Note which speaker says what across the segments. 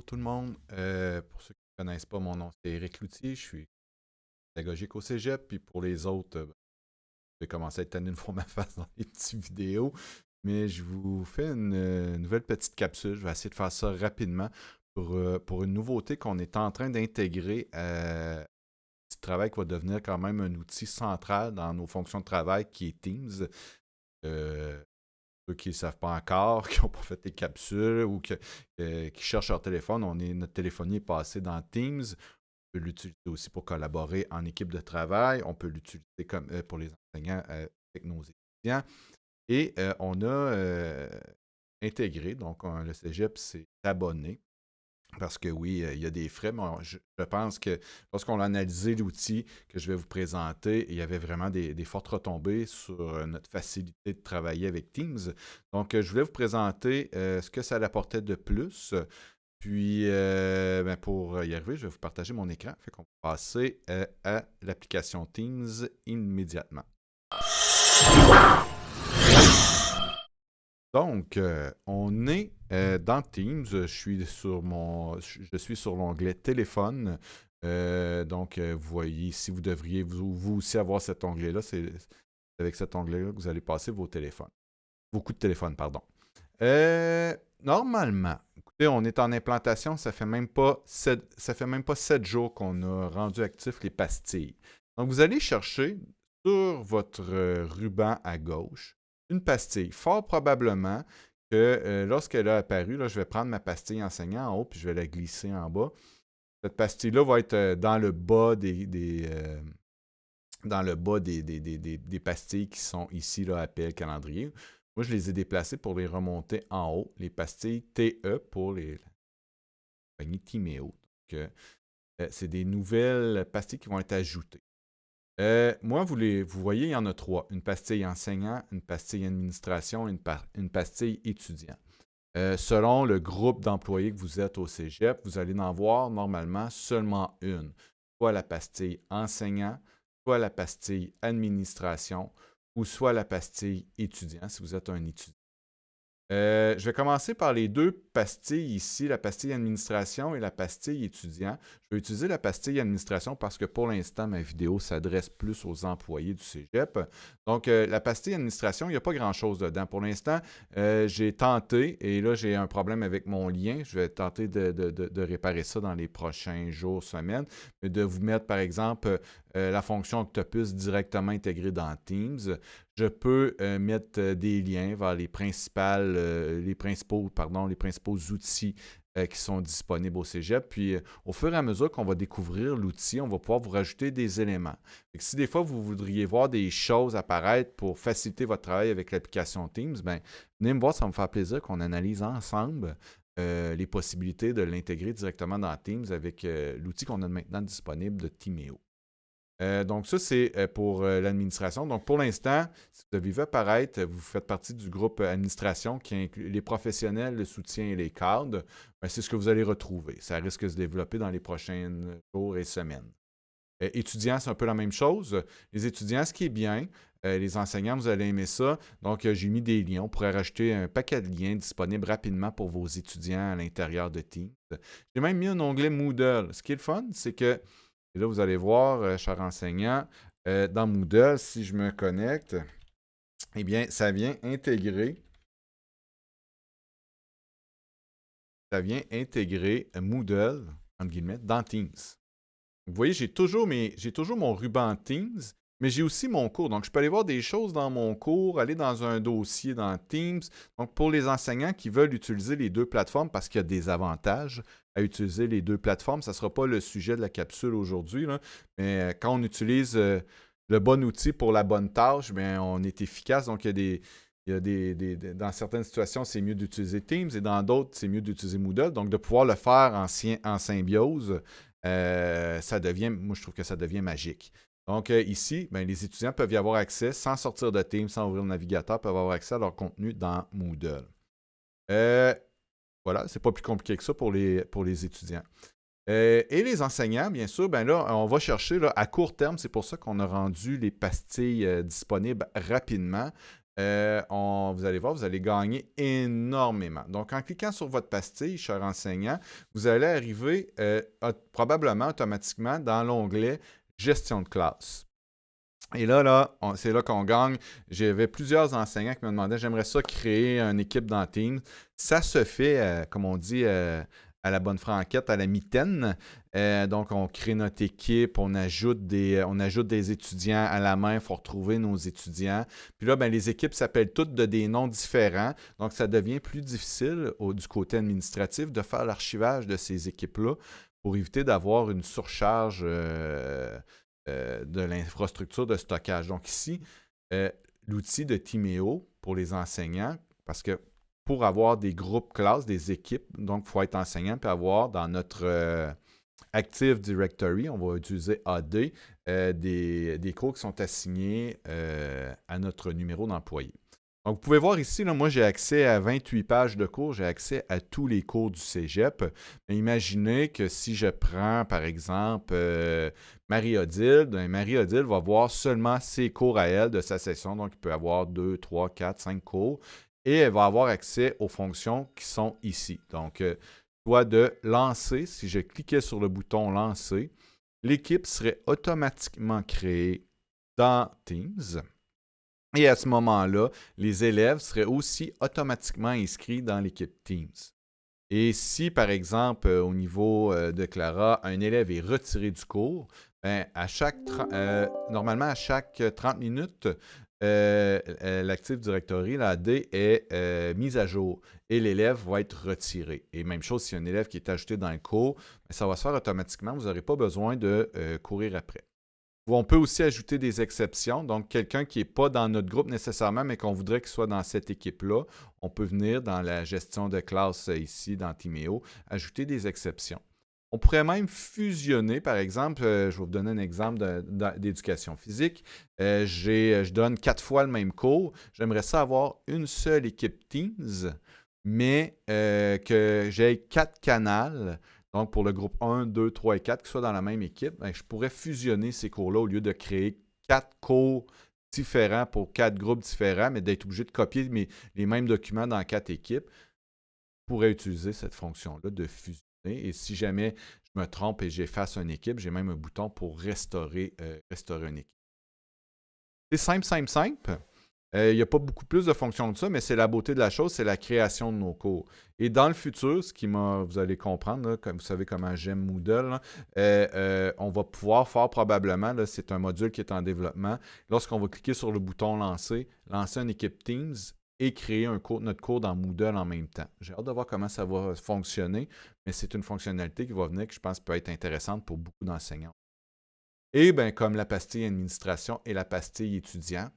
Speaker 1: tout le monde. Pour ceux qui ne connaissent pas, mon nom c'est Éric Loutier. Je suis pédagogique au cégep. Puis pour les autres, je vais commencer à être tanné de voir ma face dans les petites vidéos. Mais je vous fais une nouvelle petite capsule. Je vais essayer de faire ça rapidement pour une nouveauté qu'on est en train d'intégrer. Petit travail qui va devenir quand même un outil central dans nos fonctions de travail qui est Teams. Euh, Ceux qui ne savent pas encore, qui n'ont pas fait les capsules ou qui cherchent leur téléphone, notre téléphonie est passé dans Teams. On peut l'utiliser aussi pour collaborer en équipe de travail. On peut l'utiliser comme pour les enseignants avec nos étudiants. Et on a intégré, donc le Cégep s'est abonné. Parce que oui, il y a des frais, mais je pense que lorsqu'on a analysé l'outil que je vais vous présenter, il y avait vraiment des fortes retombées sur notre facilité de travailler avec Teams. Donc, je voulais vous présenter ce que ça apportait de plus. Puis, pour y arriver, je vais vous partager mon écran. Fait qu'on va passer à l'application Teams immédiatement. Donc, on est dans Teams. Je suis sur l'onglet téléphone. Donc, vous voyez ici, vous devriez vous aussi avoir cet onglet-là. C'est avec cet onglet-là que vous allez passer vos téléphones. Vos coups de téléphone, pardon. Normalement, écoutez, on est en implantation, ça fait même pas 7 jours qu'on a rendu actif les pastilles. Donc, vous allez chercher sur votre ruban à gauche une pastille. Fort probablement que lorsqu'elle a apparu, là, je vais prendre ma pastille enseignant en haut puis je vais la glisser en bas. Cette pastille-là va être dans le bas des pastilles qui sont ici là, appel calendrier. Moi, je les ai déplacées pour les remonter en haut. Les pastilles TE pour les compagnies Timéo. Donc, c'est des nouvelles pastilles qui vont être ajoutées. Moi, vous voyez, il y en a 3. Une pastille enseignant, une pastille administration, une pastille étudiant. Selon le groupe d'employés que vous êtes au cégep, vous allez en voir normalement seulement une. Soit la pastille enseignant, soit la pastille administration, ou soit la pastille étudiant, si vous êtes un étudiant. Je vais commencer par les deux pastilles ici, la pastille administration et la pastille étudiant. Je vais utiliser la pastille administration parce que pour l'instant, ma vidéo s'adresse plus aux employés du cégep. Donc, la pastille administration, il n'y a pas grand-chose dedans. Pour l'instant, j'ai tenté, et là, j'ai un problème avec mon lien. Je vais tenter de réparer ça dans les prochains jours, semaines, mais de vous mettre, par exemple, la fonction Octopus directement intégrée dans Teams. Je peux mettre des liens vers les principaux outils qui sont disponibles au cégep. Puis, au fur et à mesure qu'on va découvrir l'outil, on va pouvoir vous rajouter des éléments. Fait que si des fois, vous voudriez voir des choses apparaître pour faciliter votre travail avec l'application Teams, bien, venez me voir, ça va me faire plaisir qu'on analyse ensemble les possibilités de l'intégrer directement dans Teams avec l'outil qu'on a maintenant disponible de Timéo. Donc, ça, c'est pour l'administration. Donc, pour l'instant, si vous avez vu apparaître, vous faites partie du groupe administration qui inclut les professionnels, le soutien et les cadres. Ben, c'est ce que vous allez retrouver. Ça risque de se développer dans les prochains jours et semaines. Étudiants, c'est un peu la même chose. Les étudiants, ce qui est bien, les enseignants, vous allez aimer ça. Donc, j'ai mis des liens. On pourrait rajouter un paquet de liens disponibles rapidement pour vos étudiants à l'intérieur de Teams. J'ai même mis un onglet Moodle. Ce qui est le fun, c'est que et là, vous allez voir, cher enseignant, dans Moodle, si je me connecte, eh bien, ça vient intégrer Moodle, entre guillemets, dans Teams. Vous voyez, j'ai toujours mon ruban Teams, mais j'ai aussi mon cours. Donc, je peux aller voir des choses dans mon cours, aller dans un dossier dans Teams. Donc, pour les enseignants qui veulent utiliser les deux plateformes, parce qu'il y a des avantages à utiliser les deux plateformes, ça ne sera pas le sujet de la capsule aujourd'hui, là, mais quand on utilise le bon outil pour la bonne tâche, bien, on est efficace. Donc, dans certaines situations, c'est mieux d'utiliser Teams et dans d'autres, c'est mieux d'utiliser Moodle. Donc, de pouvoir le faire en symbiose, moi, je trouve que ça devient magique. Donc, ici, ben, les étudiants peuvent y avoir accès sans sortir de Teams, sans ouvrir le navigateur, peuvent avoir accès à leur contenu dans Moodle. Voilà, c'est pas plus compliqué que ça pour les étudiants. Et les enseignants, bien sûr, ben là, on va chercher là, à court terme, c'est pour ça qu'on a rendu les pastilles disponibles rapidement. vous allez voir, vous allez gagner énormément. Donc, en cliquant sur votre pastille, cher enseignant, vous allez arriver probablement automatiquement dans l'onglet « Gestion de classe ». Et là, c'est là qu'on gagne. J'avais plusieurs enseignants qui me demandaient, j'aimerais ça créer une équipe dans Teams. Ça se fait, comme on dit, à la bonne franquette, à la mitaine. Donc, on crée notre équipe, on ajoute des étudiants à la main, il faut retrouver nos étudiants. Puis là, ben, les équipes s'appellent toutes de des noms différents. Donc, ça devient plus difficile du côté administratif de faire l'archivage de ces équipes-là pour éviter d'avoir une surcharge de l'infrastructure de stockage. Donc ici, l'outil de Timeo pour les enseignants, parce que pour avoir des groupes classes, des équipes, donc il faut être enseignant puis avoir dans notre Active Directory, on va utiliser AD, des cours qui sont assignés à notre numéro d'employé. Donc, vous pouvez voir ici, là, moi, j'ai accès à 28 pages de cours, j'ai accès à tous les cours du cégep. Mais imaginez que si je prends, par exemple, Marie-Odile, Marie-Odile va voir seulement ses cours à elle de sa session. Donc, il peut avoir 2, 3, 4, 5 cours. Et elle va avoir accès aux fonctions qui sont ici. Donc, soit de lancer, si je cliquais sur le bouton lancer, l'équipe serait automatiquement créée dans Teams. Et à ce moment-là, les élèves seraient aussi automatiquement inscrits dans l'équipe Teams. Et si, par exemple, au niveau de Clara, un élève est retiré du cours, ben, normalement, à chaque 30 minutes, l'Active Directory, la AD, est mise à jour et l'élève va être retiré. Et même chose, si un élève qui est ajouté dans le cours, ben, ça va se faire automatiquement, vous n'aurez pas besoin de courir après. On peut aussi ajouter des exceptions. Donc, quelqu'un qui n'est pas dans notre groupe nécessairement, mais qu'on voudrait qu'il soit dans cette équipe-là, on peut venir dans la gestion de classe ici, dans Timeo, ajouter des exceptions. On pourrait même fusionner, par exemple, je vais vous donner un exemple d'éducation physique. Je donne 4 fois le même cours. J'aimerais ça avoir une seule équipe Teams, mais que j'ai 4 canals. Donc, pour le groupe 1, 2, 3 et 4 qui soient dans la même équipe, ben, je pourrais fusionner ces cours-là au lieu de créer 4 cours différents pour 4 groupes différents, mais d'être obligé de copier les mêmes documents dans 4 équipes. Je pourrais utiliser cette fonction-là de fusionner. Et si jamais je me trompe et j'efface une équipe, j'ai même un bouton pour restaurer une équipe. C'est simple, simple, simple. Il n'y a pas beaucoup plus de fonctions que ça, mais c'est la beauté de la chose, c'est la création de nos cours. Et dans le futur, vous allez comprendre, là, comme vous savez comment j'aime Moodle, on va pouvoir fort probablement, là, c'est un module qui est en développement, lorsqu'on va cliquer sur le bouton lancer une équipe Teams et créer notre cours dans Moodle en même temps. J'ai hâte de voir comment ça va fonctionner, mais c'est une fonctionnalité qui va venir que je pense peut être intéressante pour beaucoup d'enseignants. Et bien, comme la pastille administration et la pastille étudiant,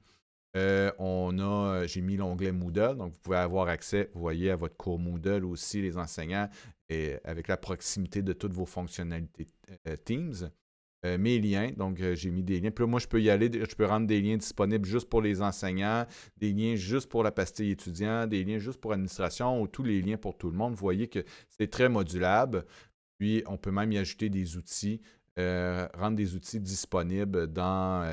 Speaker 1: j'ai mis l'onglet Moodle, donc vous pouvez avoir accès, vous voyez, à votre cours Moodle aussi, les enseignants, et avec la proximité de toutes vos fonctionnalités Teams. Mes liens, donc j'ai mis des liens. Puis là, moi, je peux y aller, je peux rendre des liens disponibles juste pour les enseignants, des liens juste pour la pastille étudiant, des liens juste pour l'administration ou tous les liens pour tout le monde. Vous voyez que c'est très modulable. Puis, on peut même y ajouter des outils, rendre des outils disponibles dans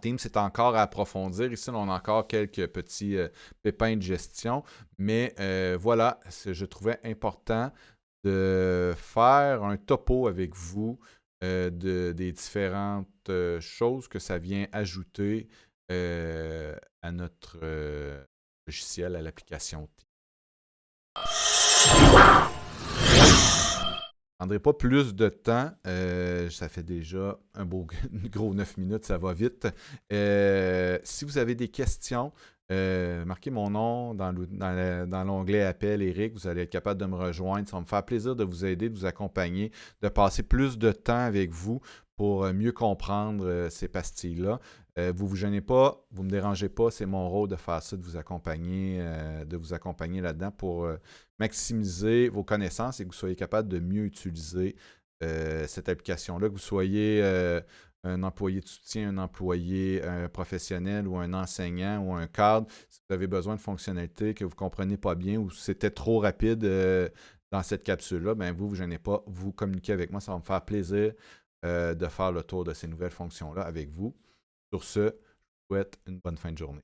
Speaker 1: Teams. C'est encore à approfondir. Ici, on a encore quelques petits pépins de gestion. Mais voilà, je trouvais important de faire un topo avec vous des différentes choses que ça vient ajouter à notre logiciel, à l'application Teams. Je ne prendrai pas plus de temps. Ça fait déjà un gros 9 minutes, ça va vite. Si vous avez des questions, marquez mon nom dans l'onglet Appel Éric. Vous allez être capable de me rejoindre. Ça va me faire plaisir de vous aider, de vous accompagner, de passer plus de temps avec vous pour mieux comprendre ces pastilles-là. Vous ne vous gênez pas, vous ne me dérangez pas. C'est mon rôle de faire ça, de vous accompagner là-dedans pour maximiser vos connaissances et que vous soyez capable de mieux utiliser cette application-là, que vous soyez un employé de soutien, un employé professionnel ou un enseignant ou un cadre. Si vous avez besoin de fonctionnalités que vous ne comprenez pas bien ou si c'était trop rapide dans cette capsule-là, ben vous ne vous gênez pas, vous communiquez avec moi, ça va me faire plaisir de faire le tour de ces nouvelles fonctions-là avec vous. Sur ce, je vous souhaite une bonne fin de journée.